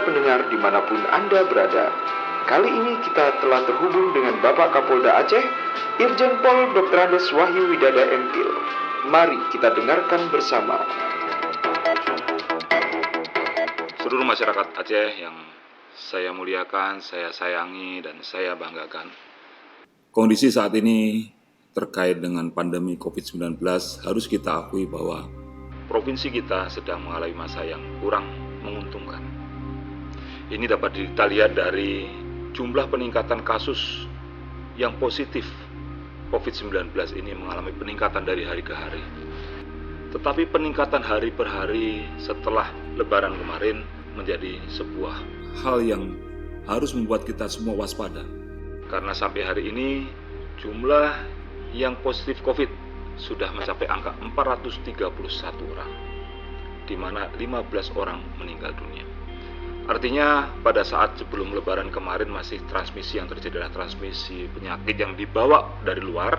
pendengar dimanapun Anda berada. Kali ini kita telah terhubung dengan Bapak Kapolda Aceh, Irjen Pol Dr. Andes Wahyu Widada MPil. Mari kita dengarkan bersama. Seluruh masyarakat Aceh yang saya muliakan, saya sayangi, dan saya banggakan. Kondisi saat ini terkait dengan pandemi COVID-19 harus kita akui bahwa provinsi kita sedang mengalami masa yang kurang menguntungkan. Ini dapat kita lihat dari jumlah peningkatan kasus yang positif COVID-19 ini mengalami peningkatan dari hari ke hari. Tetapi peningkatan hari per hari setelah Lebaran kemarin menjadi sebuah hal yang harus membuat kita semua waspada. Karena sampai hari ini jumlah yang positif COVID sudah mencapai angka 431 orang, di mana 15 orang meninggal dunia. Artinya pada saat sebelum Lebaran kemarin masih transmisi yang terjadi adalah transmisi penyakit yang dibawa dari luar,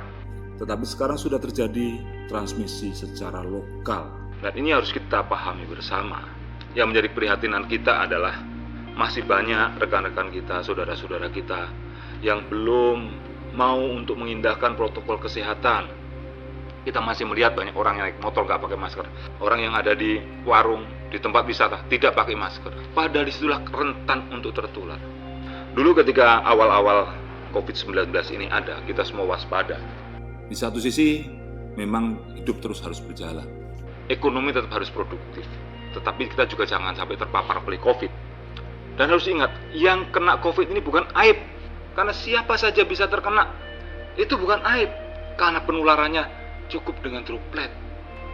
tetapi sekarang sudah terjadi transmisi secara lokal. Dan ini harus kita pahami bersama. Yang menjadi prihatinan kita adalah masih banyak rekan-rekan kita, saudara-saudara kita yang belum mau untuk mengindahkan protokol kesehatan. Kita masih melihat banyak orang yang naik motor nggak pakai masker, orang yang ada di warung, di tempat wisata tidak pakai masker. Padahal disitulah rentan untuk tertular. Dulu ketika awal-awal COVID-19 ini ada, kita semua waspada. Di satu sisi memang hidup terus harus berjalan, ekonomi tetap harus produktif, tetapi kita juga jangan sampai terpapar oleh COVID. Dan harus ingat, yang kena COVID ini bukan aib, karena siapa saja bisa terkena. Itu bukan aib, karena penularannya cukup dengan droplet.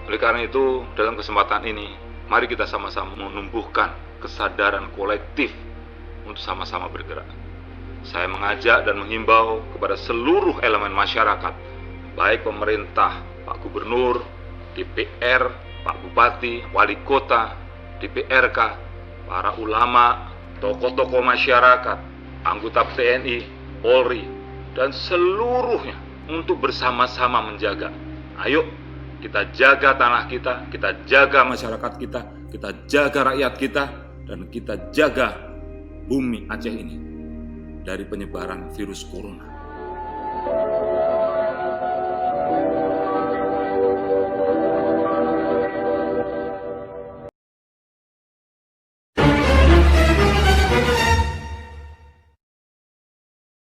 Oleh karena itu, dalam kesempatan ini, mari kita sama-sama menumbuhkan kesadaran kolektif untuk sama-sama bergerak. Saya mengajak dan menghimbau kepada seluruh elemen masyarakat, baik pemerintah, Pak Gubernur, DPR, Pak Bupati, Wali Kota, DPRK, para ulama, tokoh-tokoh masyarakat, anggota TNI, Polri, dan seluruhnya untuk bersama-sama menjaga. Ayo kita jaga tanah kita jaga masyarakat kita jaga rakyat kita, dan kita jaga bumi Aceh ini dari penyebaran virus corona.